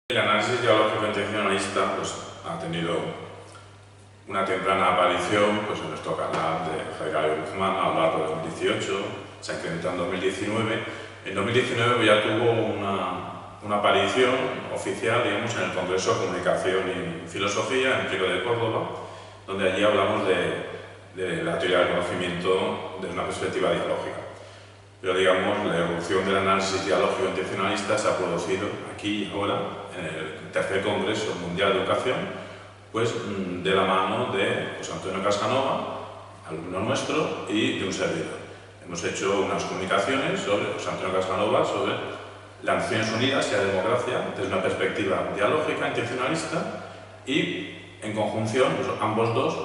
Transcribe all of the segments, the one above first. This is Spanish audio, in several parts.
El análisis ideológico intencionalista ha tenido una temprana aparición en nuestro canal de Javier Guzmán a lo largo de 2018, se ha incrementado en 2019. En 2019 ya tuvo una aparición oficial, digamos, en el Congreso de Comunicación y Filosofía en Pico de Córdoba, donde allí hablamos de la teoría del conocimiento desde una perspectiva dialógica. Pero, digamos, la evolución del análisis dialógico intencionalista se ha producido aquí y ahora, en el tercer Congreso Mundial de Educación, de la mano de José Antonio Casanova, alumno nuestro, y de un servidor. Hemos hecho unas comunicaciones sobre José Antonio Casanova, sobre las Naciones Unidas y la democracia desde una perspectiva dialógica, intencionalista, y en conjunción, ambos dos,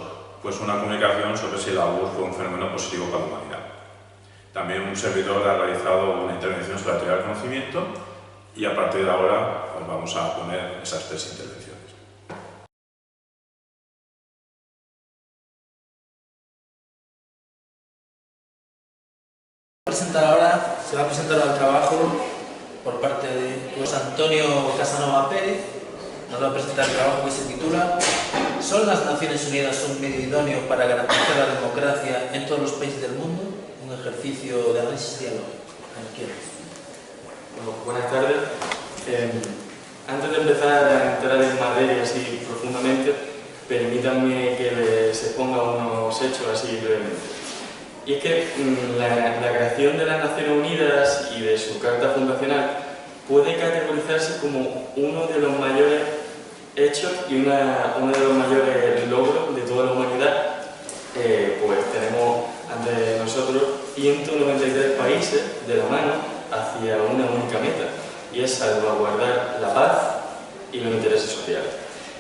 una comunicación sobre si la URSS fue un fenómeno positivo para la humanidad. También un servidor ha realizado una intervención sobre la teoría del conocimiento y a partir de ahora vamos a poner esas tres intervenciones. Se va a presentar el trabajo por parte de José Antonio Casanova Pérez. Nos va a presentar el trabajo que se titula ¿Son las Naciones Unidas un medio idóneo para garantizar la democracia en todos los países del mundo? Un ejercicio de análisis dialógico. Bueno, buenas tardes. Antes de empezar a entrar en materia así profundamente, permítanme que les exponga unos hechos así brevemente. Y es que la creación de las Naciones Unidas y de su Carta Fundacional puede categorizarse como uno de los mayores hechos y uno de los mayores logros de toda la humanidad. Tenemos ante nosotros 193 países de la mano hacia una única meta, y es salvaguardar la paz y los intereses sociales.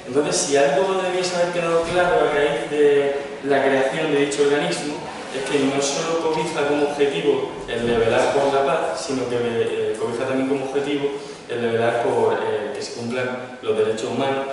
Entonces, si algo debiese haber quedado claro a raíz de la creación de dicho organismo, es que no solo cobija como objetivo el de velar por la paz, sino que cobija también como objetivo el de velar por que se cumplan los derechos humanos.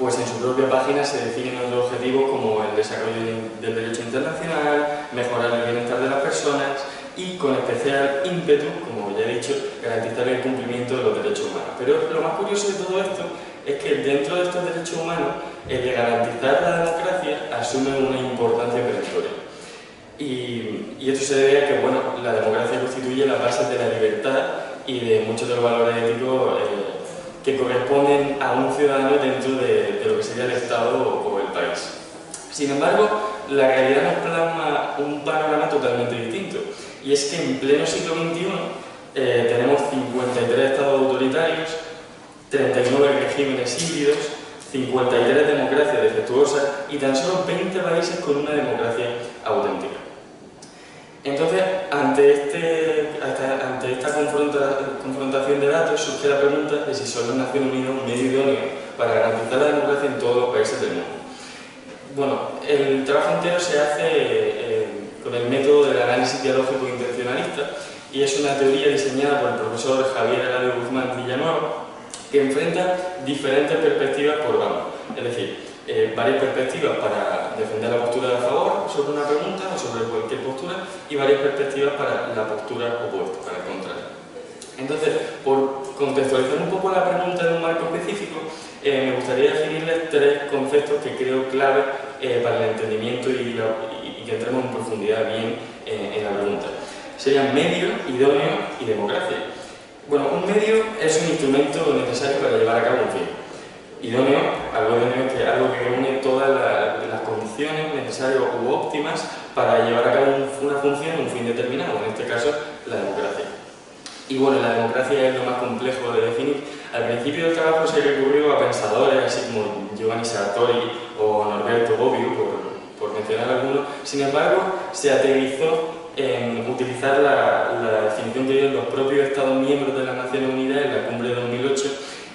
En su propia página se definen otros objetivos como el desarrollo del derecho internacional, mejorar el bienestar de las personas y, con especial ímpetu, como ya he dicho, garantizar el cumplimiento de los derechos humanos. Pero lo más curioso de todo esto es que dentro de estos derechos humanos, el de garantizar la democracia asume una importancia perentoria. Y esto se debe a que la democracia constituye la base de la libertad y de muchos de los valores éticos que corresponden a un ciudadano dentro de lo que sería el Estado o el país. Sin embargo, la realidad nos plasma un panorama totalmente distinto, y es que en pleno siglo XXI tenemos 53 estados autoritarios, 39 regímenes híbridos, 53 democracias defectuosas y tan solo 20 países con una democracia auténtica. Entonces, ante esta confrontación de datos, surge la pregunta de si son las Naciones Unidas un medio idóneo para garantizar la democracia en todos los países del mundo. El trabajo entero se hace con el método del análisis dialógico intencionalista, y es una teoría diseñada por el profesor Javier Eladio Guzmán Villanueva, que enfrenta diferentes perspectivas por ramo, es decir, varias perspectivas para defender la postura a favor sobre una pregunta o sobre cualquier postura, y varias perspectivas para la postura opuesta, para el contrario. Entonces, por contextualizar un poco la pregunta en un marco específico, me gustaría definirles tres conceptos que creo clave para el entendimiento y que entremos en profundidad bien en la pregunta. Serían medio, idóneo y democracia. Un medio es un instrumento necesario para llevar a cabo un fin. Idóneo, algo que reúne todas las condiciones necesarias u óptimas para llevar a cabo una función, un fin determinado, en este caso la democracia. Y la democracia es lo más complejo de definir. Al principio del trabajo se recurrió a pensadores así como Giovanni Sartori o Norberto Bobbio, por mencionar algunos. Sin embargo, se aterrizó en utilizar la definición que dieron los propios Estados miembros de las Naciones Unidas en la cumbre de 2008,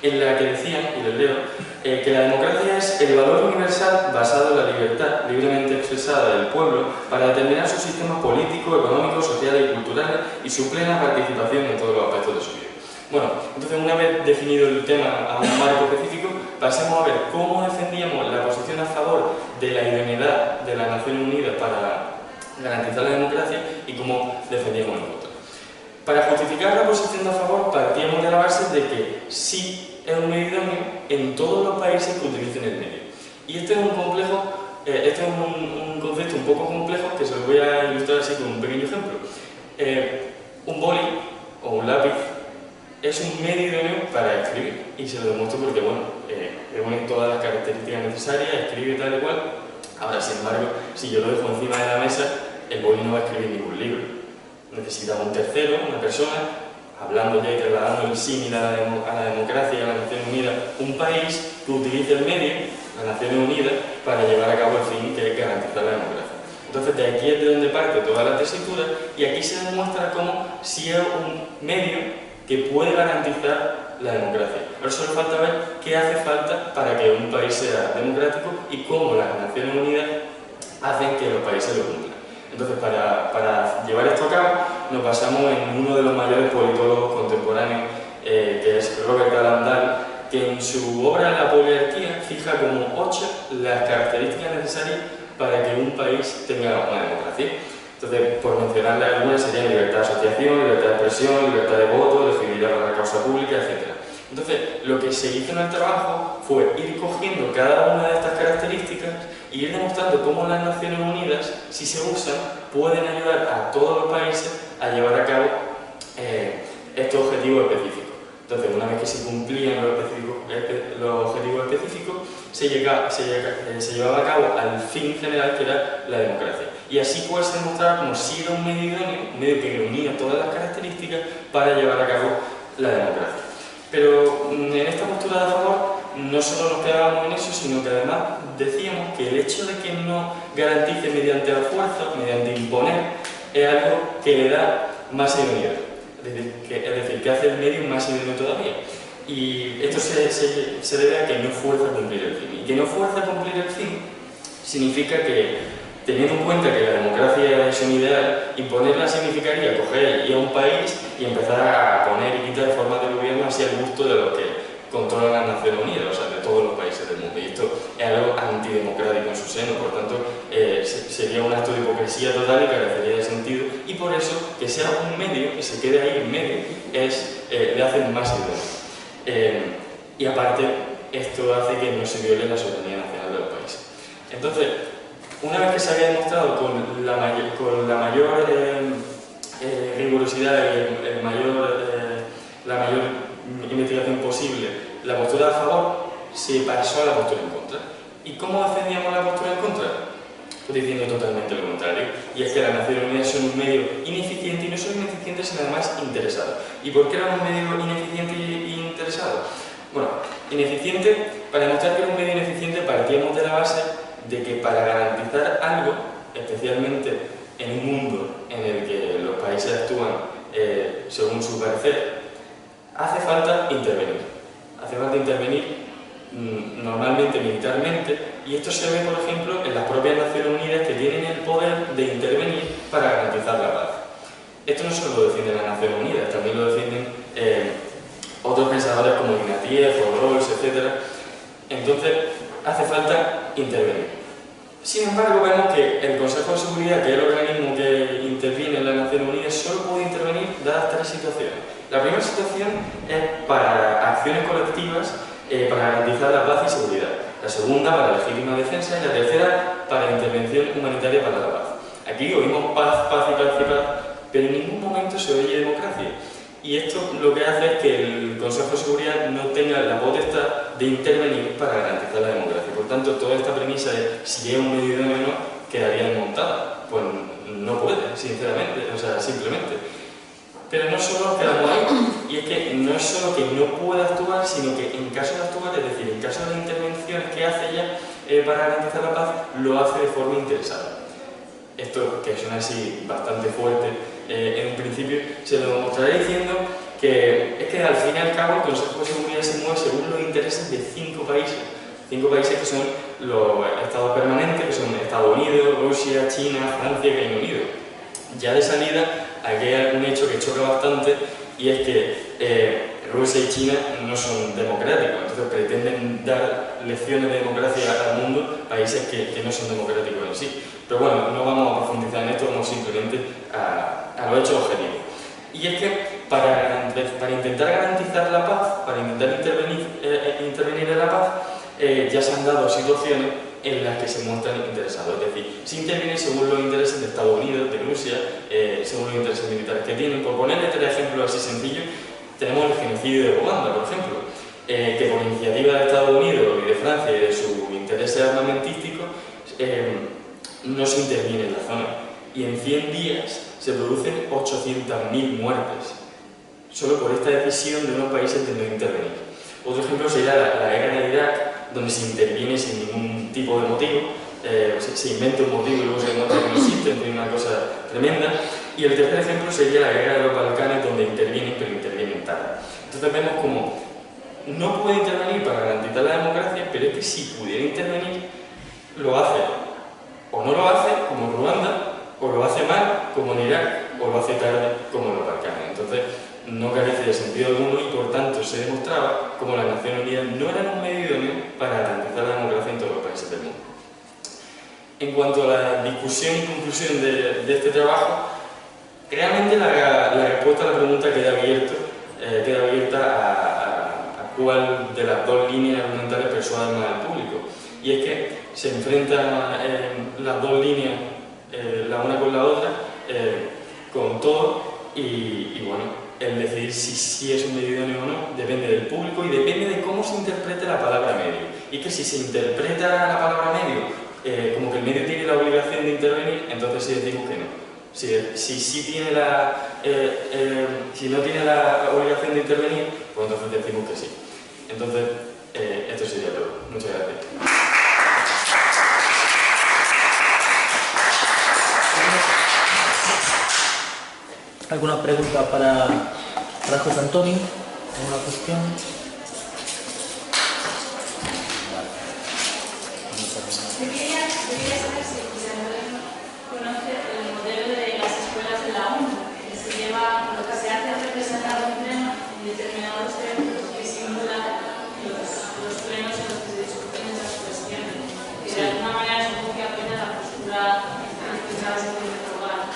en la que decían, y les leo, que la democracia es el valor universal basado en la libertad libremente expresada del pueblo para determinar sus sistemas políticos, económicos, sociales y culturales y su plena participación en todos los aspectos de su vida. Entonces, una vez definido el tema a un marco específico, pasemos a ver cómo defendíamos la posición a favor de la idoneidad de las Naciones Unidas para garantizar la democracia y cómo defendíamos nosotros. Para justificar la posición de a favor, partíamos de la base de que sí es un medio idóneo en todos los países que utilicen el medio. Y este es un concepto un poco complejo que se lo voy a ilustrar así con un pequeño ejemplo. Un boli o un lápiz es un medio idóneo para escribir, y se lo demuestro porque, bueno, reúne todas las características necesarias, escribe tal y cual. Ahora, sin embargo, si yo lo dejo encima de la mesa, el boli no va a escribir ningún libro. Necesita un tercero, una persona, hablando ya y trasladando el símil a la democracia, a las Naciones Unidas, un país que utilice el medio, las Naciones Unidas, para llevar a cabo el fin que es garantizar la democracia. Entonces, de aquí es de donde parte toda la tesitura, y aquí se demuestra cómo si es un medio que puede garantizar la democracia. Ahora solo falta ver qué hace falta para que un país sea democrático y cómo las Naciones Unidas hacen que los países lo cumplan. Entonces, para llevar esto a cabo, nos basamos en uno de los mayores politólogos contemporáneos, que es Robert Galland, que en su obra La poliarquía fija como 8 las características necesarias para que un país tenga una democracia. Entonces, por mencionarle algunas, serían libertad de asociación, libertad de expresión, libertad de voto, elegibilidad para la causa pública, etc. Entonces, lo que se hizo en el trabajo fue ir cogiendo cada una de estas características y ir demostrando cómo las Naciones Unidas, si se usan, pueden ayudar a todos los países a llevar a cabo estos objetivos específicos. Entonces, una vez que se cumplían los objetivos específicos, se llevaba a cabo al fin general, que era la democracia. Y así pues se demostraba como si era un medio idóneo, un medio que reunía todas las características para llevar a cabo la democracia. Pero en esta postura de a favor no solo nos quedábamos en eso, sino que además decíamos que el hecho de que no garantice mediante la fuerza, mediante imponer, es algo que le da más idoneidad. Es decir, que hace el medio más idóneo todavía. Y esto se debe a que no fuerza a cumplir el fin. Y que no fuerza a cumplir el fin significa que, teniendo en cuenta que la democracia es un ideal, imponerla significaría coger y a un país y empezar a poner y quitar formas de gobierno así al gusto de los que controlan las Naciones Unidas, o sea, de todos los países del mundo. Y esto es algo antidemocrático en su seno, por tanto, sería un acto de hipocresía total y carecería de sentido, y por eso que sea un medio, que se quede ahí en medio, le hace más idóneo. Y aparte, esto hace que no se viole la soberanía nacional de los países. Entonces, una vez que se había demostrado con la mayor rigurosidad y la mayor investigación posible la postura a favor, se pasó a la postura en contra. ¿Y cómo defendíamos la postura en contra? Pues diciendo totalmente lo contrario, y es que las Naciones Unidas son un medio ineficiente, y no solo ineficiente, sino además interesado. ¿Y por qué era un medio ineficiente e interesado? Bueno, ineficiente, para demostrar que era un medio ineficiente partíamos de la base de que para garantizar algo, especialmente en un mundo en el que los países actúan según su parecer, hace falta intervenir. Hace falta intervenir normalmente militarmente, y esto se ve, por ejemplo, en las propias Naciones Unidas, que tienen el poder de intervenir para garantizar la paz. Esto no solo lo defienden las Naciones Unidas, también lo defienden otros pensadores como Ignatieff o Rawls, etc. Entonces, hace falta intervenir. Sin embargo, vemos que el Consejo de Seguridad, que es el organismo que interviene en las Naciones Unidas, solo puede intervenir dadas 3 situaciones. La primera situación es para acciones colectivas para garantizar la paz y seguridad. La segunda, para la legítima defensa. Y la tercera, para intervención humanitaria para la paz. Aquí oímos paz, paz y paz y paz, pero en ningún momento se oye democracia. Y esto lo que hace es que el Consejo de Seguridad no tenga la potestad de intervenir para garantizar la democracia. Por tanto, toda esta premisa de si es un medio idóneo o no quedaría desmontada. Pues no puede, sinceramente, o sea, simplemente. Pero no solo quedamos ahí, y es que no es solo que no pueda actuar, sino que en caso de actuar, es decir, en caso de intervenciones que hace ella para garantizar la paz, lo hace de forma interesada. Esto, que suena así bastante fuerte en un principio, se lo mostraré diciendo que es que al fin y al cabo el Consejo de Seguridad se mueve según los intereses de 5 países. 5 países que son los estados permanentes, que son Estados Unidos, Rusia, China, Francia y Reino Unido. Ya de salida, aquí hay un hecho que choca bastante, y es que Rusia y China no son democráticos, entonces pretenden dar lecciones de democracia al mundo, países que no son democráticos en sí. Pero bueno, no vamos a profundizar en esto, vamos simplemente a los hechos objetivos. Y es que para intentar garantizar la paz, para intentar intervenir en la paz, ya se han dado situaciones en las que se muestran interesados. Es decir, se interviene según los intereses de Estados Unidos, de Rusia, según los intereses militares que tienen. Por ponerle 3 ejemplos así sencillos, tenemos el genocidio de Ruanda, por ejemplo, que por iniciativa de Estados Unidos y de Francia y de sus intereses armamentísticos no se interviene en la zona. Y en 100 días se producen 800.000 muertes, solo por esta decisión de unos países de no intervenir. Otro ejemplo sería la guerra de Irak, donde se interviene sin ningún tipo de motivo, se inventa un motivo y luego se demuestra que no existe, es una cosa tremenda. Y el tercer ejemplo sería la guerra de los Balcanes, donde intervienen, pero intervienen tarde. Entonces vemos como no puede intervenir para garantizar la democracia, pero es que si pudiera intervenir, lo hace. O no lo hace, como en Ruanda, o lo hace mal, como en Irak, o lo hace tarde, como en los Balcanes. Entonces, no carece de sentido alguno y por tanto se demostraba como las Naciones Unidas no eran un medio idóneo para garantizar la democracia en todos los países del mundo. En cuanto a la discusión y conclusión de este trabajo, realmente la respuesta a la pregunta queda abierta a cuál de las dos líneas argumentales persuade más al público. Y es que se enfrentan las dos líneas, la una con la otra, con todo, y bueno, el decidir si es un medio idóneo o no depende del público y depende de cómo se interprete la palabra medio. Y que si se interpreta la palabra medio como que el medio tiene la obligación de intervenir, entonces sí decimos que no. Si no tiene la obligación de intervenir, pues entonces decimos que sí. Entonces, esto sería todo. Muchas gracias. ¿Alguna pregunta para José Antonio? ¿Alguna cuestión? Yo quería saber si conoce el modelo de las escuelas de la ONU, que se lleva, lo que se hace es representar un pleno en determinados eventos que simulan los plenos en los que se discuten esas cuestiones. Que de alguna manera supongo que apoya la postura que se puede probar.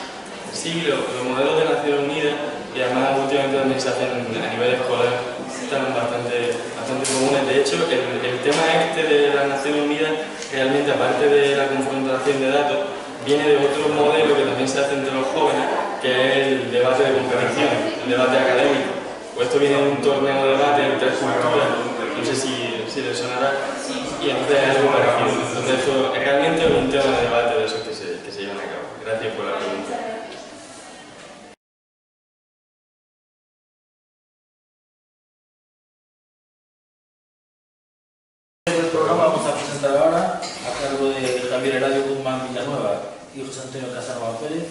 Sí, los modelos de Naciones Unidas, y además últimamente también se hacen a nivel escolar, están bastante comunes. De hecho, el tema este de las Naciones Unidas, realmente aparte de la confrontación de datos, viene de otro modelo que también se hace entre los jóvenes, que es el debate de competición, el debate académico. Pues esto viene de un torneo de debate entre culturas, no sé si les sonará, y entonces es algo parecido. Entonces esto realmente es un tema de debate de esos que se llevan a cabo. Gracias por la pregunta. El programa vamos a presentar ahora, a cargo de Javier Eladio Guzmán Villanueva y José Antonio Casanova Pérez,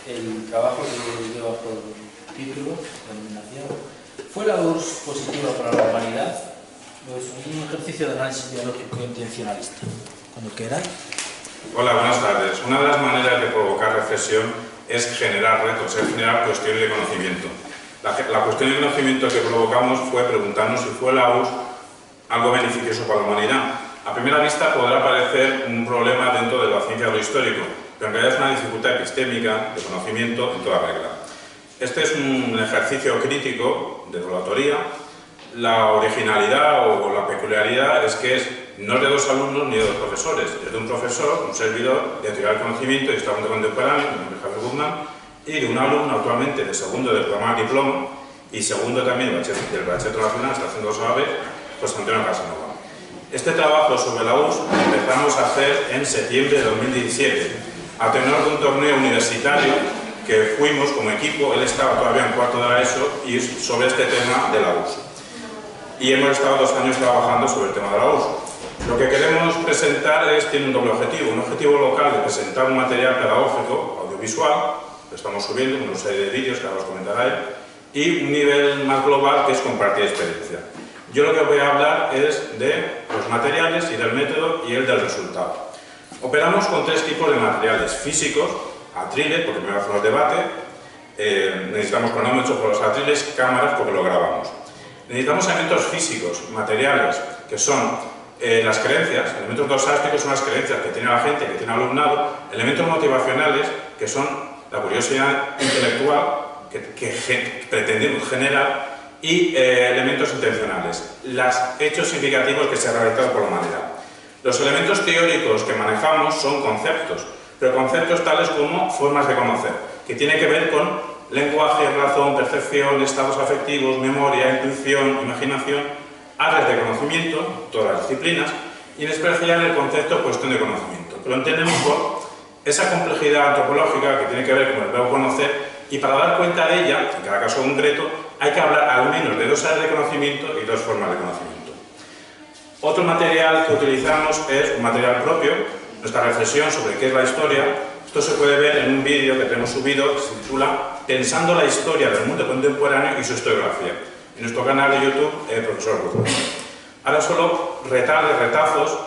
el trabajo que lleva por título, denominación, ¿fue la URSS positiva para la humanidad? Es un ejercicio de análisis biológico intencionalista. Cuando quieran. Hola, buenas tardes. Una de las maneras de provocar reflexión es generar retos, es generar cuestiones de conocimiento. La cuestión de conocimiento que provocamos fue preguntarnos si fue la URSS algo beneficioso para la humanidad. A primera vista podrá parecer un problema dentro de la ciencia de lo histórico, pero en realidad es una dificultad epistémica de conocimiento en toda regla. Este es un ejercicio crítico de relatoría. La originalidad o la peculiaridad es que no es de dos alumnos ni de dos profesores, es de un profesor, un servidor de teoría del conocimiento y estudiante contemporáneo, mi nombre es Javier Guzmán, y de un alumno actualmente de segundo del programa de diploma y segundo también del bachillerato nacional, está haciendo dos a la vez, José Antonio Casanova. Este trabajo sobre la URSS empezamos a hacer en septiembre de 2017, a tenor de un torneo universitario que fuimos como equipo, él estaba todavía en cuarto de la ESO, y sobre este tema de la URSS. Y hemos estado 2 años trabajando sobre el tema de la URSS. Lo que queremos presentar tiene un doble objetivo. Un objetivo local de presentar un material pedagógico, audiovisual, lo estamos subiendo, una serie de vídeos que ahora os comentará él, y un nivel más global que es compartir experiencia. Yo lo que voy a hablar es de los materiales y del método y el del resultado. Operamos con 3 tipos de materiales: físicos, atriles, porque primero hacemos debate, necesitamos cronómetros por los atriles, cámaras porque lo grabamos. Necesitamos elementos físicos, materiales, que son las creencias, elementos doxásticos son las creencias que tiene la gente, que tiene el alumnado, elementos motivacionales, que son la curiosidad intelectual, que que pretendemos generar y elementos intencionales, los hechos significativos que se han realizado por la humanidad. Los elementos teóricos que manejamos son conceptos, pero conceptos tales como formas de conocer, que tienen que ver con lenguaje, razón, percepción, estados afectivos, memoria, intuición, imaginación, áreas de conocimiento, todas las disciplinas, y en especial el concepto cuestión de conocimiento, que lo entendemos por esa complejidad antropológica que tiene que ver con el verbo conocer, y para dar cuenta de ella, en cada caso concreto, hay que hablar al menos de dos áreas de conocimiento y dos formas de conocimiento. Otro material que utilizamos es un material propio, nuestra reflexión sobre qué es la historia. Esto se puede ver en un vídeo que tenemos subido que se titula Pensando la historia del mundo contemporáneo y su historiografía, en nuestro canal de YouTube, Profesor Guzmán. Ahora solo retazos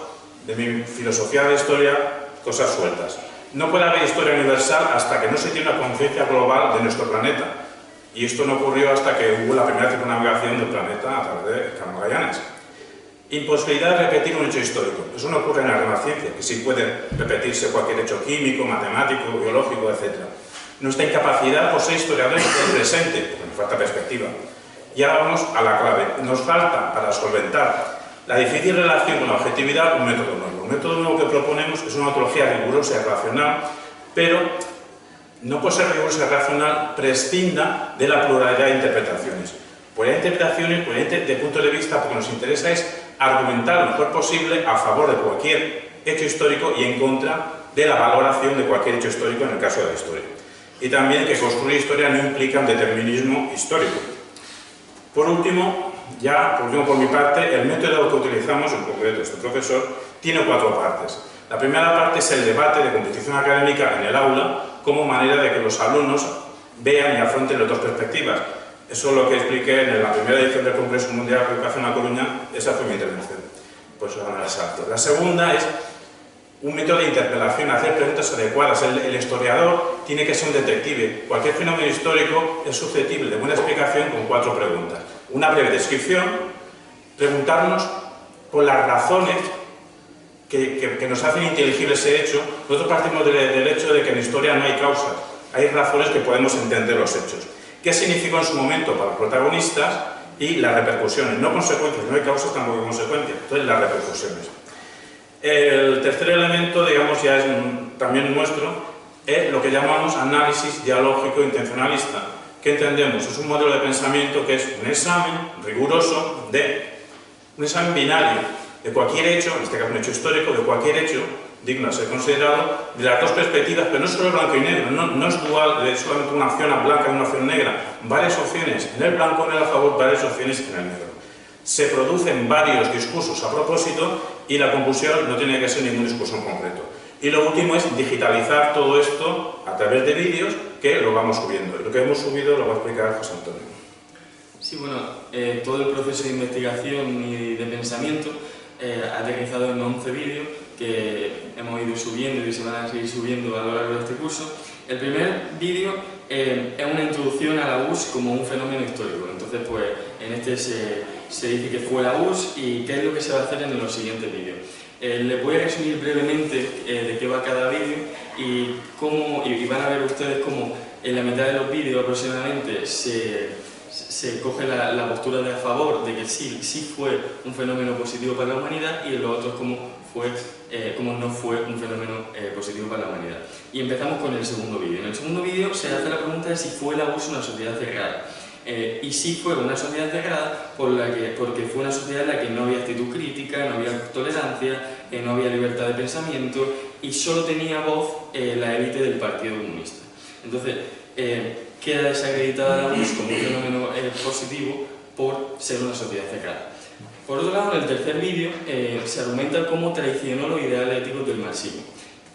de mi filosofía de historia, cosas sueltas. No puede haber historia universal hasta que no se tiene una conciencia global de nuestro planeta. Y esto no ocurrió hasta que hubo la primera circunnavegación del planeta a través de Magallanes. Imposibilidad de repetir un hecho histórico. Eso no ocurre en la demás ciencia, que sí puede repetirse cualquier hecho químico, matemático, biológico, etc. Nuestra incapacidad por ser historiadores es presente, porque nos falta perspectiva. Y ahora vamos a la clave. Nos falta, para solventar la difícil relación con la objetividad, un método nuevo. El método nuevo que proponemos es una ontología rigurosa y racional, pero no por ser rigurosa y racional prescinda de la pluralidad de interpretaciones. Pluralidad de interpretaciones, pluralidad de puntos de vista, porque nos interesa es argumentar lo mejor posible a favor de cualquier hecho histórico y en contra de la valoración de cualquier hecho histórico en el caso de la historia. Y también que construir historia no implica un determinismo histórico. Por último, por mi parte, el método que utilizamos, en concreto este profesor, tiene 4 partes. La primera parte es el debate de competición académica en el aula como manera de que los alumnos vean y afronten las dos perspectivas. Eso es lo que expliqué en la primera edición del Congreso Mundial de Educación a Coruña. Esa fue mi intervención. Pues ahora exacto. La segunda es un método de interpelación, hacer preguntas adecuadas. El historiador tiene que ser un detective. Cualquier fenómeno histórico es susceptible de buena explicación con 4 preguntas. Una breve descripción, preguntarnos por las razones que nos hacen inteligible ese hecho. Nosotros partimos del hecho de que en la historia no hay causas, hay razones que podemos entender los hechos. ¿Qué significó en su momento para los protagonistas? Y las repercusiones, no consecuencias, no hay causas tampoco consecuencias, entonces las repercusiones. El tercer elemento, digamos, ya es también nuestro, es lo que llamamos análisis dialógico intencionalista. ¿Qué entendemos? Es un modelo de pensamiento que es un examen riguroso un examen binario de cualquier hecho, en este caso un hecho histórico, de cualquier hecho digno de ser considerado, de las dos perspectivas, pero no solo blanco y negro, no es dual, de solamente una opción blanca y una opción negra, varias opciones en el blanco, en el a favor, varias opciones en el negro. Se producen varios discursos a propósito y la conclusión no tiene que ser ningún discurso en concreto. Y lo último es digitalizar todo esto a través de vídeos que lo vamos subiendo. Y lo que hemos subido lo va a explicar José Antonio. Sí, bueno, todo el proceso de investigación y de pensamiento ha aterrizado en 11 vídeos que hemos ido subiendo y se van a seguir subiendo a lo largo de este curso. El primer vídeo es una introducción a la URSS como un fenómeno histórico. Entonces, pues, en este se dice que fue la URSS y qué es lo que se va a hacer en los siguientes vídeos. Les voy a resumir brevemente de qué va cada vídeo y van a ver ustedes cómo en la mitad de los vídeos aproximadamente se coge la postura de a favor de que sí fue un fenómeno positivo para la humanidad y en los otros cómo no fue un fenómeno positivo para la humanidad. Y empezamos con el segundo vídeo. En el segundo vídeo se hace la pregunta de si fue la URSS una sociedad cerrada. Y sí fue una sociedad cerrada porque fue una sociedad en la que no había actitud crítica, no había tolerancia, no había libertad de pensamiento y solo tenía voz la élite del Partido Comunista. Entonces, queda desacreditada la URSS como un fenómeno positivo por ser una sociedad cerrada. Por otro lado, en el tercer vídeo se argumenta cómo traicionó los ideales éticos del marxismo.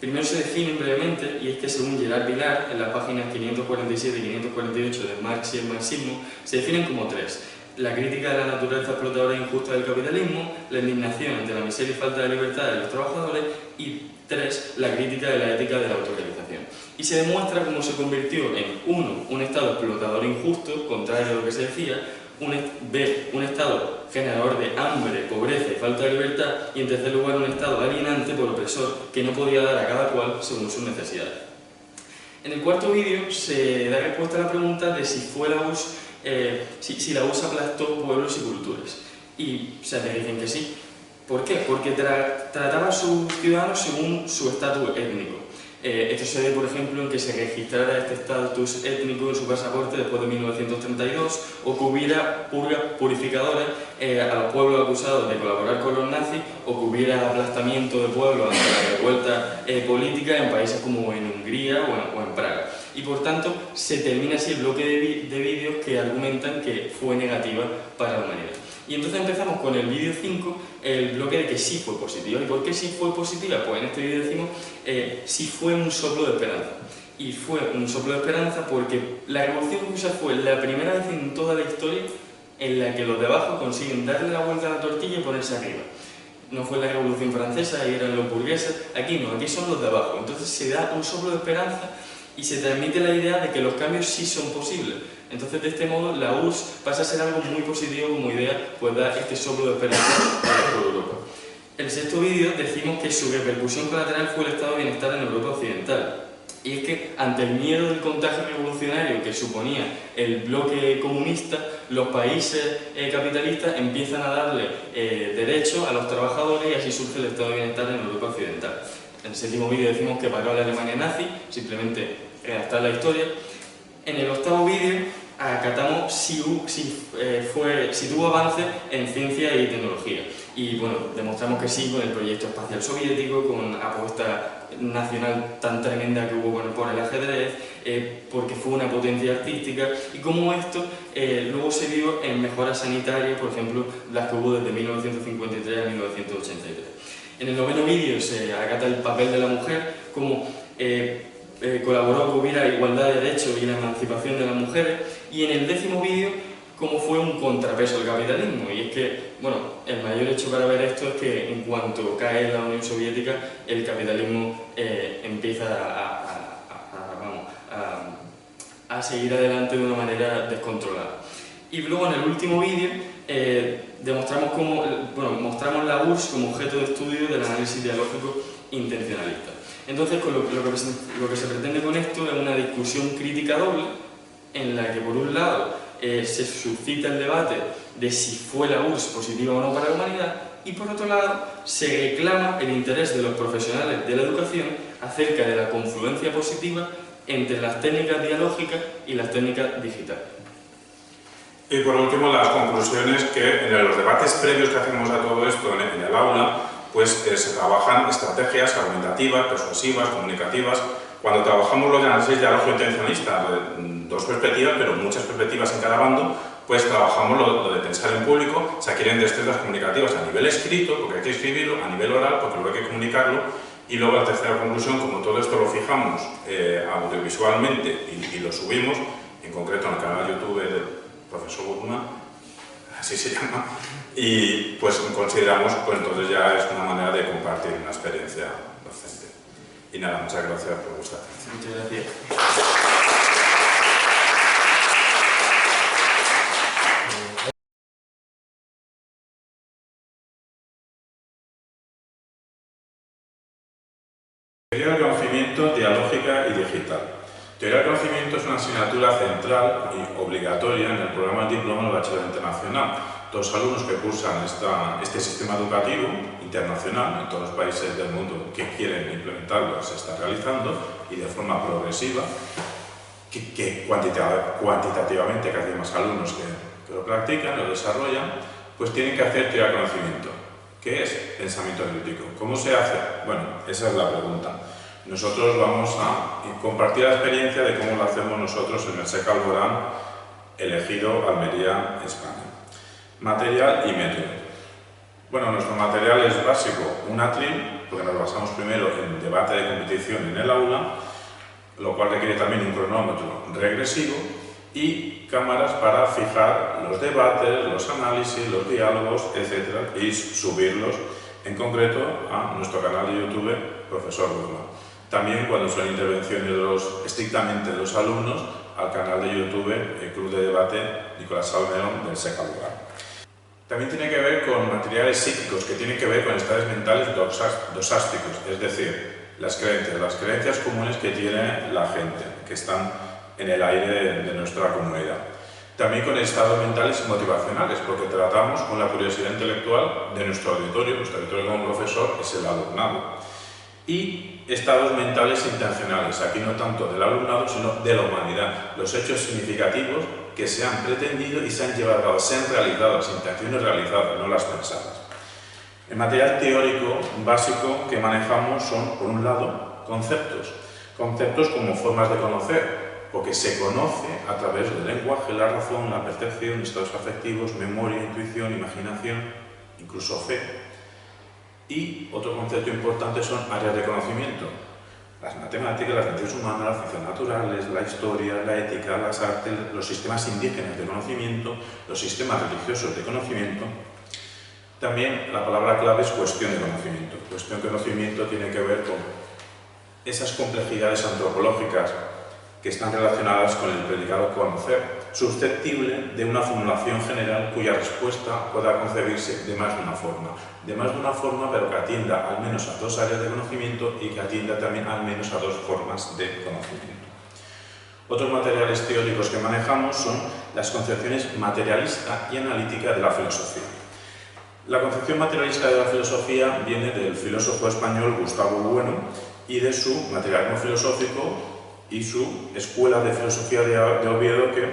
Primero se definen brevemente, y es que según Gerard Vilar, en las páginas 547 y 548 de Marx y el marxismo, se definen como 3. La crítica de la naturaleza explotadora e injusta del capitalismo, la indignación ante la miseria y falta de libertad de los trabajadores, y 3. La crítica de la ética de la autorrealización. Y se demuestra cómo se convirtió en 1. Un Estado explotador e injusto, contrario a lo que se decía, un Estado generador de hambre, pobreza y falta de libertad, y en tercer lugar un Estado alienante por opresor que no podía dar a cada cual según sus necesidades. En el cuarto vídeo se da respuesta a la pregunta de si fue la URSS, si la URSS aplastó pueblos y culturas. Y se le dicen que sí. ¿Por qué? Porque trataba a sus ciudadanos según su estatus étnico. Esto se ve, por ejemplo, en que se registrara este estatus étnico en su pasaporte después de 1932, o que hubiera purgas purificadoras a los pueblos acusados de colaborar con los nazis, o que hubiera aplastamiento de pueblos ante la revuelta política en países como en Hungría o en Praga. Y por tanto, se termina así el bloque de vídeos que argumentan que fue negativa para la humanidad. Y entonces empezamos con el vídeo 5, el bloque de que sí fue positiva. ¿Y por qué sí fue positiva? Pues en este vídeo decimos sí fue un soplo de esperanza. Y fue un soplo de esperanza porque la revolución rusa fue la primera vez en toda la historia en la que los de abajo consiguen darle la vuelta a la tortilla y ponerse arriba. No fue la revolución francesa y eran los burgueses, aquí no, aquí son los de abajo. Entonces se da un soplo de esperanza y se transmite la idea de que los cambios sí son posibles. Entonces, de este modo, la URSS pasa a ser algo muy positivo como idea, pues da este soplo de esperanza por Europa. En el sexto vídeo decimos que su repercusión colateral fue el estado de bienestar en Europa occidental. Y es que, ante el miedo del contagio revolucionario que suponía el bloque comunista, los países capitalistas empiezan a darle derechos a los trabajadores y así surge el estado de bienestar en Europa occidental. En el séptimo vídeo decimos que paró a la Alemania nazi, simplemente redactar la historia. En el octavo vídeo acatamos si tuvo avances en ciencia y tecnología. Y bueno, demostramos que sí con el proyecto espacial soviético, con la apuesta nacional tan tremenda que hubo por el ajedrez, porque fue una potencia artística, y cómo esto luego se vio en mejoras sanitarias, por ejemplo, las que hubo desde 1953 a 1983. En el noveno vídeo se acata el papel de la mujer, como colaboró que hubiera igualdad de derechos y la emancipación de las mujeres, y en el décimo vídeo cómo fue un contrapeso al capitalismo. Y es que, bueno, el mayor hecho para ver esto es que en cuanto cae la Unión Soviética, el capitalismo empieza a seguir adelante de una manera descontrolada. Y luego en el último vídeo mostramos la URSS como objeto de estudio del análisis dialógico intencionalista. Entonces, lo que se pretende con esto es una discusión crítica doble, en la que por un lado se suscita el debate de si fue la URSS positiva o no para la humanidad, y por otro lado se reclama el interés de los profesionales de la educación acerca de la confluencia positiva entre las técnicas dialógicas y las técnicas digitales. Y por último, las conclusiones que en los debates previos que hacemos a todo esto en el aula, pues se trabajan estrategias argumentativas, persuasivas, comunicativas. Cuando trabajamos los análisis diálogo intencionalista, dos perspectivas, pero muchas perspectivas en cada bando, pues trabajamos lo de pensar en público, se adquieren destrezas comunicativas a nivel escrito, porque hay que escribirlo, a nivel oral, porque luego hay que comunicarlo, y luego la tercera conclusión, como todo esto lo fijamos audiovisualmente y lo subimos, en concreto en el canal de YouTube del profesor Guzmán, así se llama, y pues consideramos, pues entonces ya es una manera de compartir una experiencia docente. Y nada, muchas gracias por vuestra atención. Muchas gracias. Teoría del conocimiento dialógica y digital. Teoría del conocimiento es una asignatura central y obligatoria en el programa de diploma del Bachiller Internacional. Todos los alumnos que cursan este sistema educativo internacional en todos los países del mundo que quieren implementarlo se está realizando, y de forma progresiva, que cuantitativamente cada vez hay más alumnos que lo practican, lo desarrollan, pues tienen que hacer teoría del conocimiento. ¿Qué es pensamiento crítico? ¿Cómo se hace? Bueno, esa es la pregunta. Nosotros vamos a compartir la experiencia de cómo lo hacemos nosotros en el SEC Alborán, elegido Almería, España. Material y método. Bueno, nuestro material es básico, un atril, porque nos basamos primero en debate de competición en el aula, lo cual requiere también un cronómetro regresivo y cámaras para fijar los debates, los análisis, los diálogos, etc. y subirlos en concreto a nuestro canal de YouTube, Profesor Guzmán. También cuando son intervenciones estrictamente de los alumnos, al canal de YouTube, el Club de Debate Nicolás Salmerón del SEC Alborán. También tiene que ver con materiales psíquicos, que tienen que ver con estados mentales dosásticos, es decir, las creencias comunes que tiene la gente, que están en el aire de nuestra comunidad. También con estados mentales y motivacionales, porque tratamos con la curiosidad intelectual de nuestro auditorio como profesor es el alumnado. Y estados mentales intencionales, aquí no tanto del alumnado, sino de la humanidad, los hechos significativos que se han pretendido y se han llevado a cabo, se han realizado, las intenciones realizadas, no las pensadas. El material teórico básico que manejamos son, por un lado, conceptos como formas de conocer, porque se conoce a través del lenguaje, la razón, la percepción, estados afectivos, memoria, intuición, imaginación, incluso fe. Y otro concepto importante son áreas de conocimiento. Las matemáticas, las ciencias humanas, las ciencias naturales, la historia, la ética, las artes, los sistemas indígenas de conocimiento, los sistemas religiosos de conocimiento. También la palabra clave es cuestión de conocimiento. Cuestión de conocimiento tiene que ver con esas complejidades antropológicas que están relacionadas con el predicado conocer, susceptible de una formulación general cuya respuesta pueda concebirse de más de una forma. De más de una forma, pero que atienda al menos a dos áreas de conocimiento y que atienda también al menos a dos formas de conocimiento. Otros materiales teóricos que manejamos son las concepciones materialista y analítica de la filosofía. La concepción materialista de la filosofía viene del filósofo español Gustavo Bueno y de su materialismo filosófico y su escuela de filosofía de Oviedo, que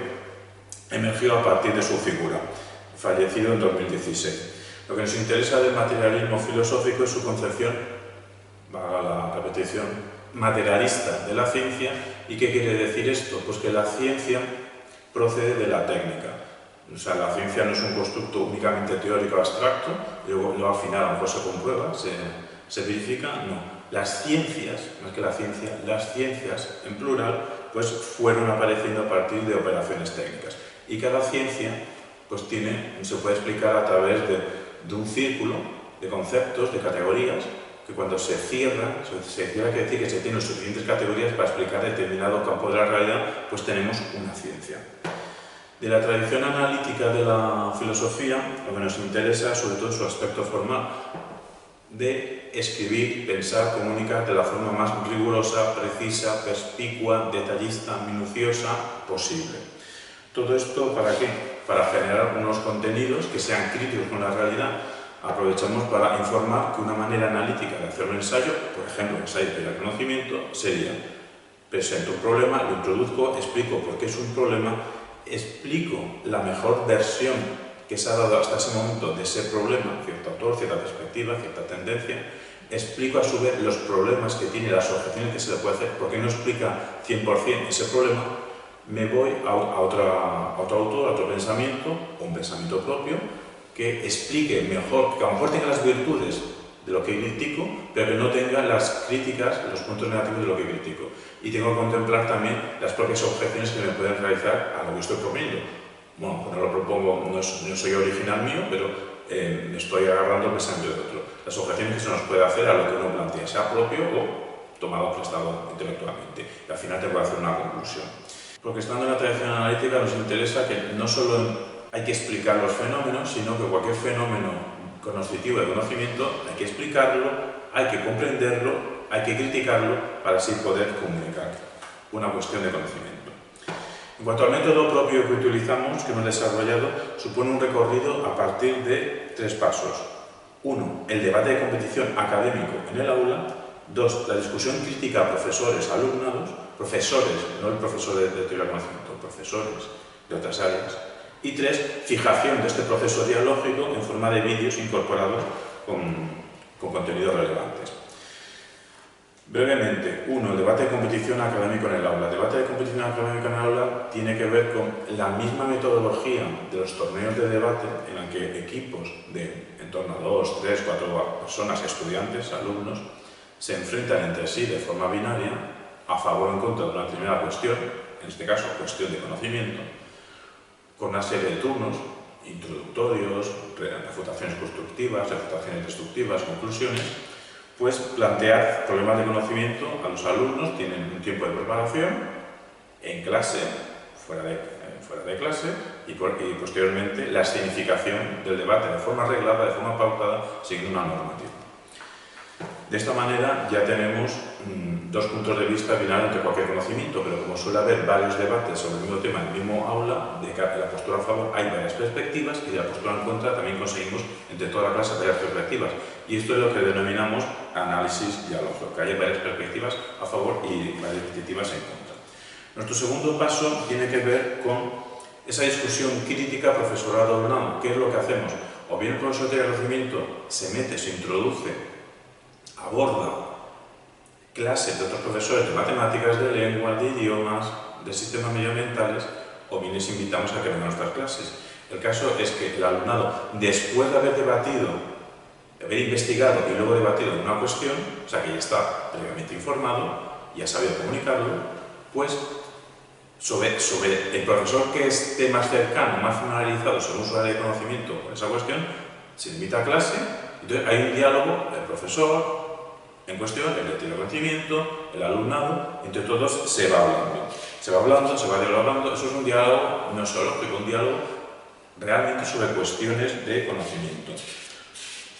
emergió a partir de su figura, fallecido en 2016. Lo que nos interesa del materialismo filosófico es su concepción, valga la repetición, materialista de la ciencia. ¿Y qué quiere decir esto? Pues que la ciencia procede de la técnica. O sea, la ciencia no es un constructo únicamente teórico abstracto, luego al final a lo mejor se comprueba, se verifica, no. Las ciencias, más que la ciencia, las ciencias en plural, pues fueron apareciendo a partir de operaciones técnicas. Y cada ciencia pues se puede explicar a través de un círculo de conceptos, de categorías, que cuando se cierra quiere decir que se tienen suficientes categorías para explicar determinado campo de la realidad, pues tenemos una ciencia. De la tradición analítica de la filosofía, lo que nos interesa sobre todo es su aspecto formal, de escribir, pensar, comunicar de la forma más rigurosa, precisa, perspicua, detallista, minuciosa posible. ¿Todo esto para qué? Para generar unos contenidos que sean críticos con la realidad. Aprovechamos para informar que una manera analítica de hacer un ensayo, por ejemplo, un ensayo de conocimiento, sería: presento un problema, lo introduzco, explico por qué es un problema, explico la mejor versión que se ha dado hasta ese momento de ese problema, cierto autor, cierta perspectiva, cierta tendencia, explico a su vez los problemas que tiene, las objeciones que se le puede hacer, porque no explica 100% ese problema, me voy a otro autor, a otro pensamiento, o un pensamiento propio, que explique mejor, que a lo mejor tenga las virtudes de lo que critico, pero que no tenga las críticas, los puntos negativos de lo que critico. Y tengo que contemplar también las propias objeciones que me pueden realizar a lo que estoy proponiendo. Bueno, cuando lo propongo no soy original mío, pero me estoy agarrando el pensamiento de otro. Las objeciones que se nos puede hacer a lo que uno plantea, sea propio o tomado prestado intelectualmente. Y al final tengo que hacer una conclusión. Porque estando en la tradición analítica nos interesa que no solo hay que explicar los fenómenos, sino que cualquier fenómeno conocido de conocimiento hay que explicarlo, hay que comprenderlo, hay que criticarlo para así poder comunicar una cuestión de conocimiento. En cuanto al método propio que utilizamos, que hemos desarrollado, supone un recorrido a partir de 3 pasos. 1. El debate de competición académico en el aula. 2. La discusión crítica a profesores, alumnados, profesores, no el profesor de teoría del conocimiento, profesores de otras áreas. Y 3. Fijación de este proceso dialógico en forma de vídeos incorporados con contenidos relevantes. Brevemente, 1. El debate de competición académico en el aula. El debate de competición académico en el aula tiene que ver con la misma metodología de los torneos de debate en la que equipos de en torno a 2, 3, 4 personas, estudiantes, alumnos, se enfrentan entre sí de forma binaria a favor o en contra de una determinada cuestión, en este caso cuestión de conocimiento, con una serie de turnos introductorios, refutaciones constructivas, refutaciones destructivas, conclusiones. Pues plantear problemas de conocimiento a los alumnos, tienen un tiempo de preparación en clase, fuera de clase, y posteriormente la escenificación del debate de forma reglada, de forma pautada, siguiendo una normativa. De esta manera ya tenemos dos puntos de vista final ante cualquier conocimiento, pero como suele haber varios debates sobre el mismo tema en el mismo aula, de la postura a favor hay varias perspectivas y de la postura en contra también conseguimos entre toda la clase varias perspectivas. Y esto es lo que denominamos análisis dialógico, que haya varias perspectivas a favor y varias perspectivas en contra. Nuestro segundo paso tiene que ver con esa discusión crítica profesorado-alumnado. ¿Qué es lo que hacemos? O bien el profesor de conocimiento se mete, se introduce, aborda clases de otros profesores de matemáticas, de lengua, de idiomas, de sistemas medioambientales, o bien les invitamos a que vengan a nuestras clases. El caso es que el alumnado, después de haber debatido, de haber investigado y luego debatido una cuestión, o sea que ya está previamente informado, ya ha sabido comunicarlo, pues sobre el profesor que esté más cercano, más familiarizado sobre un usuario de conocimiento con esa cuestión, se le invita a clase, entonces hay un diálogo, el profesor en cuestión, el de conocimiento, el alumnado, entre todos se va hablando. Se va hablando, se va dialogando, eso es un diálogo no solo, sino un diálogo realmente sobre cuestiones de conocimiento.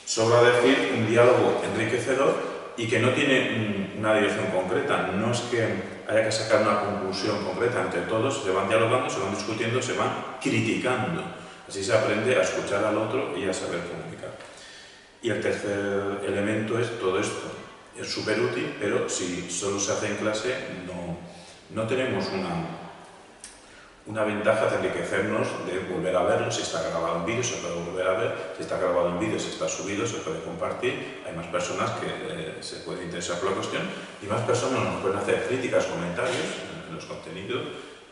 Sobra decir un diálogo enriquecedor y que no tiene una dirección concreta, no es que haya que sacar una conclusión concreta, entre todos se van dialogando, se van discutiendo, se van criticando. Así se aprende a escuchar al otro y a saber comunicar. Y el tercer elemento es todo esto. Es súper útil, pero si solo se hace en clase no tenemos una ventaja de enriquecernos, de volver a verlo. Si está grabado en vídeo se puede volver a ver, si está grabado en vídeo, si está subido se puede compartir, hay más personas que se pueden interesar por la cuestión y más personas nos pueden hacer críticas, comentarios en los contenidos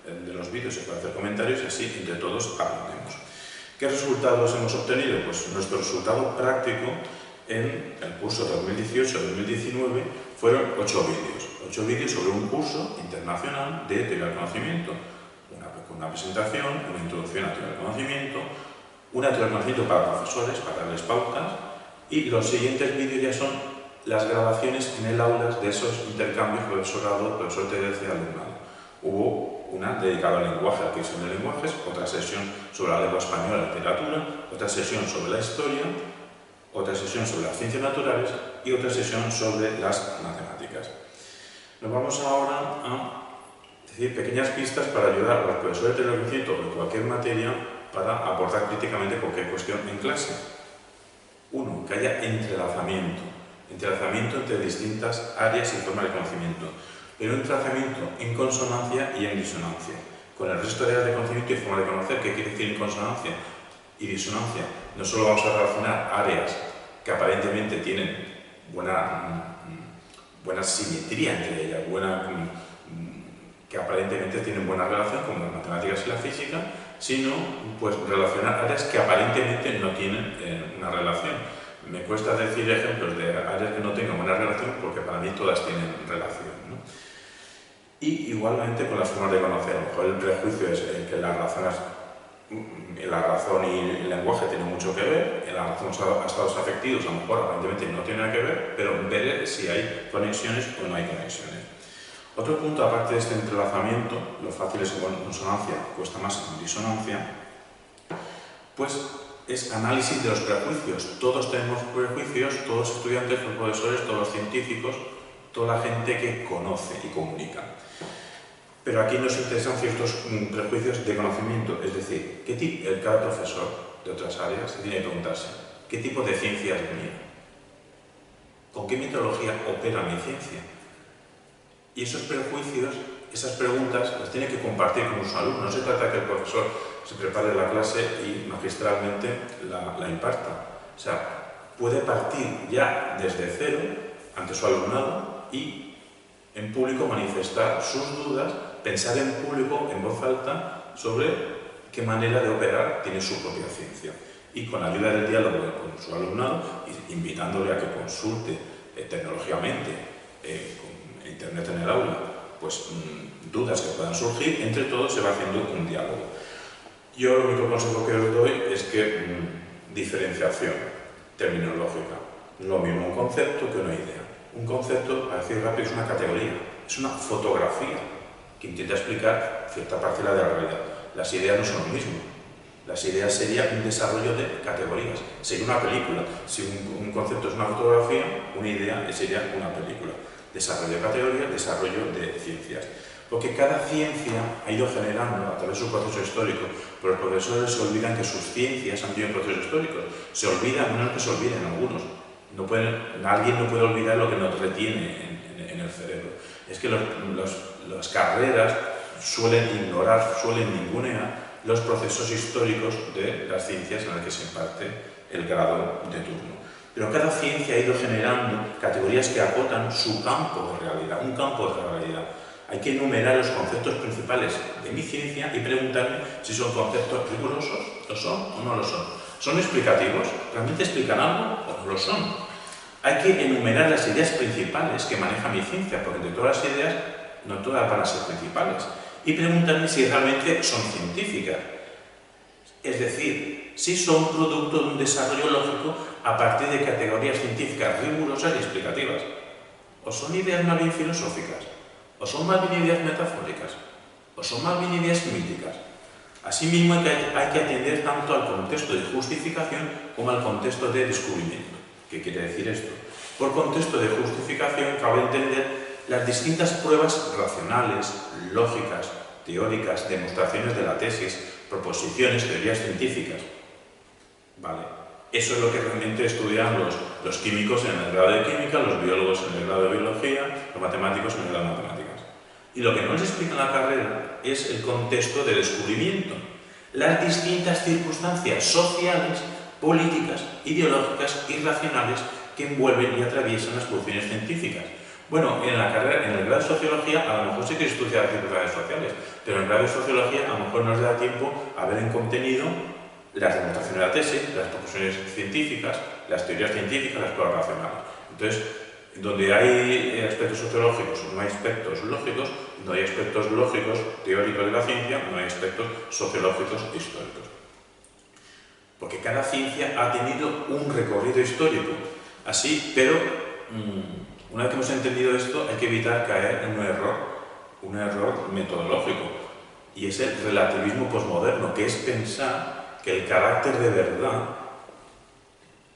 de los vídeos, se pueden hacer comentarios y así entre todos aprendemos. ¿Qué resultados hemos obtenido? Pues nuestro resultado práctico en el curso 2018-2019 fueron 8 vídeos. 8 vídeos sobre un curso internacional de teoría del conocimiento. Una presentación, una introducción a teoría del conocimiento, una teoría del conocimiento para profesores, para darles pautas, y los siguientes vídeos ya son las grabaciones en el aula de esos intercambios profesorado, profesor TDC, alumnado. Hubo una dedicada al lenguaje, a la adquisición de lenguajes, otra sesión sobre la lengua española, la literatura, otra sesión sobre la historia, otra sesión sobre las ciencias naturales y otra sesión sobre las matemáticas. Nos vamos ahora a decir pequeñas pistas para ayudar a los profesores de conocimiento o de cualquier materia para abordar críticamente cualquier cuestión en clase. 1. Que haya entrelazamiento entre distintas áreas y formas de conocimiento, pero un entrelazamiento en consonancia y en disonancia con el resto de áreas de conocimiento y formas de conocer. ¿Qué quiere decir en consonancia y disonancia? No solo vamos a relacionar áreas que aparentemente tienen buena simetría entre ellas, que aparentemente tienen buena relación, como las matemáticas y la física, sino pues relacionar áreas que aparentemente no tienen una relación. Me cuesta decir ejemplos de áreas que no tengan buena relación porque para mí todas tienen relación, ¿no? Y igualmente con las formas de conocer. A lo mejor el prejuicio es que la razón y el lenguaje tienen mucho que ver, la razón a estados afectivos a lo mejor aparentemente no tiene nada que ver, pero ver si hay conexiones o no hay conexiones. Otro punto, aparte de este entrelazamiento, lo fácil es en consonancia, cuesta más en disonancia, pues es análisis de los prejuicios. Todos tenemos prejuicios, todos los estudiantes, los profesores, todos los científicos, toda la gente que conoce y comunica. Pero aquí nos interesan ciertos prejuicios de conocimiento, es decir, cada profesor de otras áreas tiene que preguntarse ¿qué tipo de ciencia es mía? ¿Con qué metodología opera mi ciencia? Y esos prejuicios, esas preguntas, las tiene que compartir con sus alumnos. No se trata de que el profesor se prepare la clase y magistralmente la imparta. O sea, puede partir ya desde cero ante su alumnado y en público manifestar sus dudas, pensar en público, en voz alta, sobre qué manera de operar tiene su propia ciencia. Y con la ayuda del diálogo con su alumnado, invitándole a que consulte tecnológicamente, con internet en el aula, pues dudas que puedan surgir, entre todos se va haciendo un diálogo. Yo lo único consejo que os doy es que diferenciación terminológica. No es lo mismo un concepto que una idea. Un concepto, para decir rápido, es una categoría, es una fotografía que intenta explicar cierta parcela de la realidad. Las ideas no son lo mismo. Las ideas sería un desarrollo de categorías, sería una película. Si un concepto es una fotografía, una idea sería una película. Desarrollo de categorías, desarrollo de ciencias. Porque cada ciencia ha ido generando, a través de su proceso histórico, pero los profesores se olvidan que sus ciencias han tenido procesos históricos. Se olvidan, no es que se olviden algunos. Alguien no puede olvidar lo que nos retiene en el cerebro. Es que las carreras suelen ignorar, suelen ningunear los procesos históricos de las ciencias en las que se imparte el grado de turno. Pero cada ciencia ha ido generando categorías que acotan su campo de realidad, un campo de realidad. Hay que enumerar los conceptos principales de mi ciencia y preguntarme si son conceptos rigurosos, ¿lo son o no lo son? ¿Son explicativos? ¿Realmente explican algo o no lo son? Hay que enumerar las ideas principales que maneja mi ciencia, porque de todas las ideas no todas van a ser principales. Y preguntarme si realmente son científicas. Es decir, si son producto de un desarrollo lógico a partir de categorías científicas rigurosas y explicativas. O son ideas más bien filosóficas, o son más bien ideas metafóricas, o son más bien ideas míticas. Asimismo, hay que atender tanto al contexto de justificación como al contexto de descubrimiento. ¿Qué quiere decir esto? Por contexto de justificación cabe entender las distintas pruebas racionales, lógicas, teóricas, demostraciones de la tesis, proposiciones, teorías científicas. ¿Vale? Eso es lo que realmente estudian los químicos en el grado de química, los biólogos en el grado de biología, los matemáticos en el grado de matemáticas. Y lo que no les explica en la carrera es el contexto de descubrimiento, las distintas circunstancias sociales, políticas, ideológicas y racionales que envuelven y atraviesan las producciones científicas. Bueno, en la carrera, en el grado de sociología, a lo mejor sí que se estudia las circunstancias sociales, pero en el grado de sociología a lo mejor no nos da tiempo a ver en contenido las demostraciones de la tesis, las proposiciones científicas, las teorías científicas, las pruebas racionales. Entonces, donde hay aspectos sociológicos no hay aspectos lógicos, no hay aspectos lógicos teóricos de la ciencia, no hay aspectos sociológicos históricos. Porque cada ciencia ha tenido un recorrido histórico, así, pero una vez que hemos entendido esto, hay que evitar caer en un error metodológico, y es el relativismo posmoderno, que es pensar que el carácter de verdad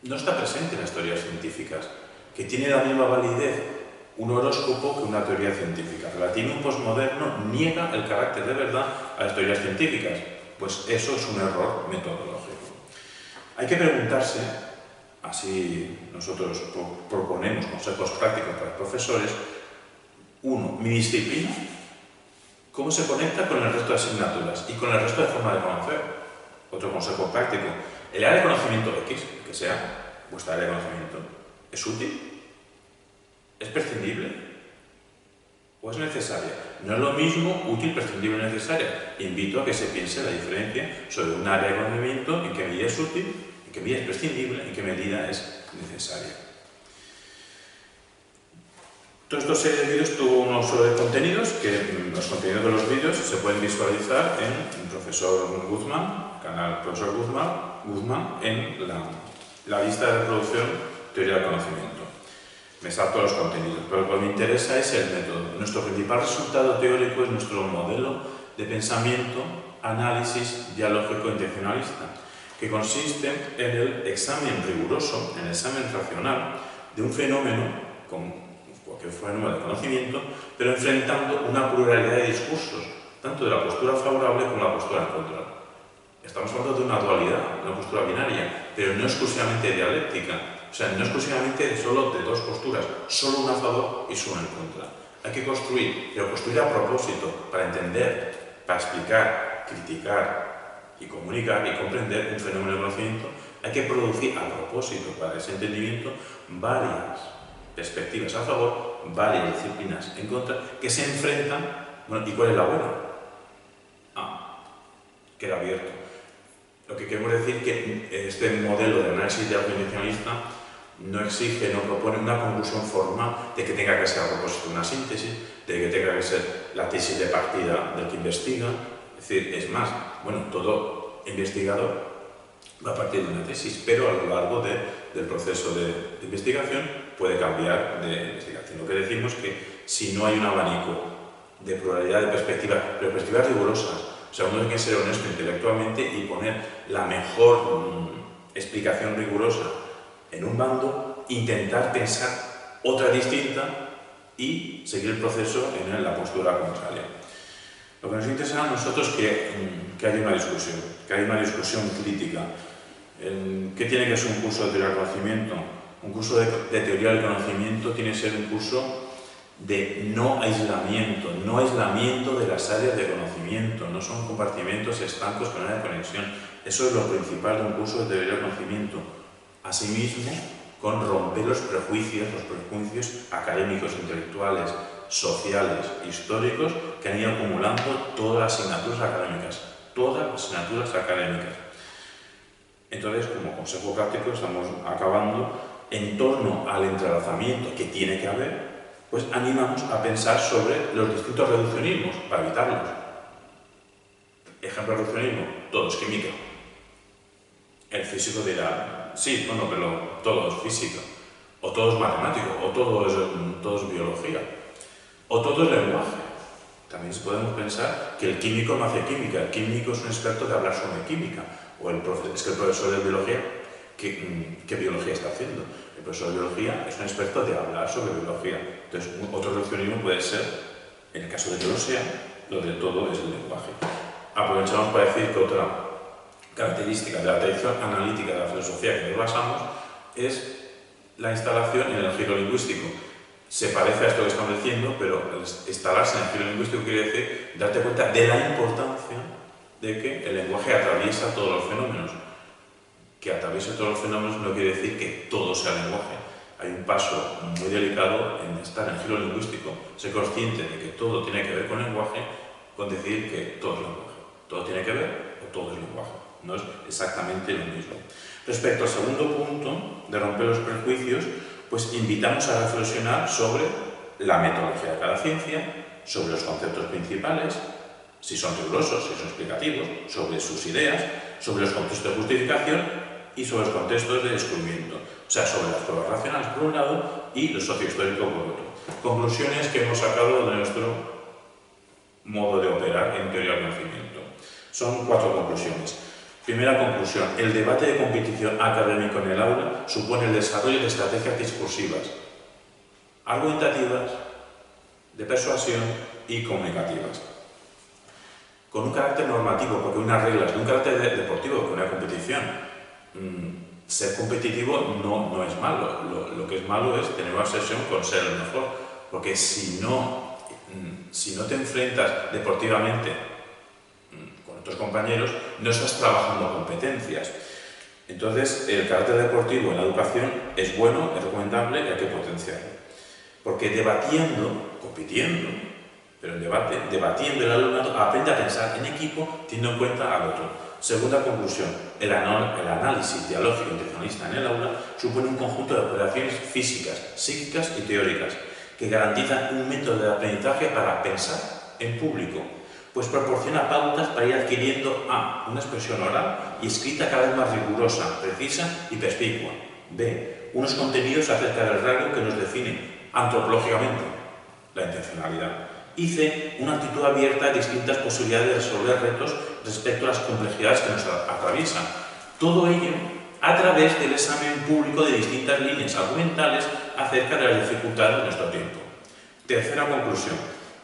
no está presente en las teorías científicas, que tiene la misma validez un horóscopo que una teoría científica. El relativismo posmoderno niega el carácter de verdad a las teorías científicas, pues eso es un error metodológico. Hay que preguntarse, así nosotros proponemos consejos prácticos para los profesores. Uno, mi disciplina, ¿cómo se conecta con el resto de asignaturas y con el resto de formas de conocer? Otro consejo práctico, el área de conocimiento X, que sea vuestra área de conocimiento, ¿es útil? ¿Es prescindible? ¿O es necesaria? No es lo mismo útil, prescindible y necesaria. Invito a que se piense la diferencia sobre un área de conocimiento, en qué medida es útil, en qué medida es prescindible, en qué medida es necesaria. Todos estos vídeos tuvo unos contenidos, que los contenidos de los vídeos se pueden visualizar en el profesor Guzmán, canal profesor Guzmán, en la lista de reproducción teoría del conocimiento. Me salto los contenidos, pero lo que me interesa es el método. Nuestro principal resultado teórico es nuestro modelo de pensamiento, análisis dialógico intencionalista, que consiste en el examen riguroso, en el examen racional de un fenómeno, con cualquier fenómeno de conocimiento, pero enfrentando una pluralidad de discursos, tanto de la postura favorable como la postura en contra. Estamos hablando de una dualidad, una postura binaria, pero no exclusivamente dialéctica. O sea, no exclusivamente solo de dos posturas, solo una a favor y solo en contra. Hay que construir, pero construir a propósito, para entender, para explicar, criticar y comunicar y comprender un fenómeno de conocimiento. Hay que producir a propósito, para ese entendimiento, varias perspectivas a favor, varias disciplinas en contra, que se enfrentan. Bueno, ¿y cuál es la buena? Queda abierto. Lo que queremos decir es que este modelo de análisis dialógico-intencionalista no exige, no propone una conclusión formal de que tenga que ser a propósito una síntesis, de que tenga que ser la tesis de partida del que investiga. Es decir, es más, bueno, todo investigador va a partir de una tesis, pero a lo largo del proceso de investigación puede cambiar de investigación. Lo que decimos es que si no hay un abanico de pluralidad de perspectivas, pero perspectivas rigurosas, Segundo, hay que ser honesto intelectualmente y poner la mejor explicación rigurosa en un bando, intentar pensar otra distinta y seguir el proceso en la postura contraria. Lo que nos interesa a nosotros es que haya una discusión crítica. ¿Qué tiene que ser un curso de teoría del conocimiento? Un curso de teoría del conocimiento tiene que ser un curso de no aislamiento de las áreas de conocimiento, no son compartimentos estancos con área de conexión. Eso es lo principal de un curso de teoría del conocimiento. Asimismo, con romper los prejuicios académicos, intelectuales, sociales, históricos que han ido acumulando todas las asignaturas académicas. Entonces, como consejo práctico, estamos acabando en torno al entrelazamiento que tiene que haber, pues animamos a pensar sobre los distintos reduccionismos para evitarlos. Ejemplo de reduccionismo, todo es química. El físico dirá, sí, bueno, pero todo es física, o todo es matemático, o todo es biología, o todo es lenguaje. También podemos pensar que el químico no hace química, el químico es un experto de hablar sobre química, o es que el profesor de biología, ¿qué biología está haciendo? El profesor de biología es un experto de hablar sobre biología. Entonces, otro reduccionismo puede ser, en el caso de que lo sea, lo de todo es el lenguaje. Aprovechamos para decir que otra característica de la tradición analítica de la filosofía que nos basamos es la instalación en el giro lingüístico. Se parece a esto que estamos diciendo, pero instalarse en el giro lingüístico quiere decir darte cuenta de la importancia de que el lenguaje atraviesa todos los fenómenos. Que atraviese todos los fenómenos no quiere decir que todo sea lenguaje. Hay un paso muy delicado en estar en el giro lingüístico, ser consciente de que todo tiene que ver con lenguaje, con decir que todo es lenguaje. Todo tiene que ver o todo es lenguaje. No es exactamente lo mismo. Respecto al segundo punto, de romper los prejuicios, pues invitamos a reflexionar sobre la metodología de cada ciencia, sobre los conceptos principales, si son rigurosos, si son explicativos, sobre sus ideas, sobre los contextos de justificación y sobre los contextos de descubrimiento. O sea, sobre las pruebas racionales por un lado y lo sociohistórico por otro. Conclusiones que hemos sacado de nuestro modo de operar en teoría del conocimiento. Son 4 conclusiones. Primera conclusión, el debate de competición académico en el aula supone el desarrollo de estrategias discursivas, argumentativas, de persuasión y comunicativas. Con un carácter normativo, porque hay unas reglas, de un carácter deportivo, porque una competición. Ser competitivo no es malo, lo que es malo es tener una obsesión con ser el mejor, porque si no te enfrentas deportivamente con otros compañeros, no estás trabajando competencias. Entonces, el carácter deportivo en la educación es bueno, es recomendable y hay que potenciarlo. Porque debatiendo, compitiendo, pero en debate, debatiendo el alumnado aprende a pensar en equipo teniendo en cuenta al otro. Segunda conclusión, el análisis dialógico intencionalista en el aula supone un conjunto de operaciones físicas, psíquicas y teóricas que garantizan un método de aprendizaje para pensar en público, pues proporciona pautas para ir adquiriendo A, una expresión oral y escrita cada vez más rigurosa, precisa y perspicua. B, unos contenidos acerca del rasgo que nos define antropológicamente, la intencionalidad. Y C, una actitud abierta a distintas posibilidades de resolver retos respecto a las complejidades que nos atraviesan. Todo ello a través del examen público de distintas líneas argumentales acerca de las dificultades de nuestro tiempo. Tercera conclusión,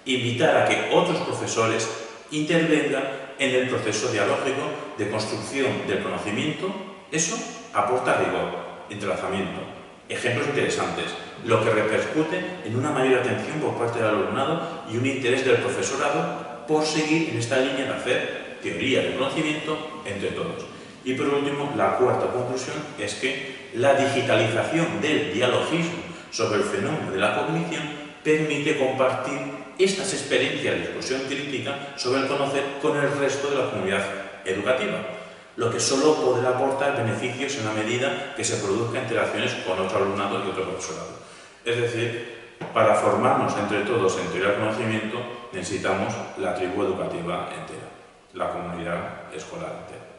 invitar a que otros profesores intervengan en el proceso dialógico de construcción del conocimiento. Eso aporta rigor, entrelazamiento, ejemplos interesantes, lo que repercute en una mayor atención por parte del alumnado y un interés del profesorado por seguir en esta línea de hacer teoría del conocimiento entre todos. Y por último, la cuarta conclusión es que la digitalización del dialogismo sobre el fenómeno de la cognición permite compartir estas experiencias de discusión crítica sobre el conocer con el resto de la comunidad educativa, lo que solo podrá aportar beneficios en la medida que se produzcan interacciones con otro alumnado y otro profesorado. Es decir, para formarnos entre todos en teoría del conocimiento necesitamos la tribu educativa entera, la comunidad escolar entera.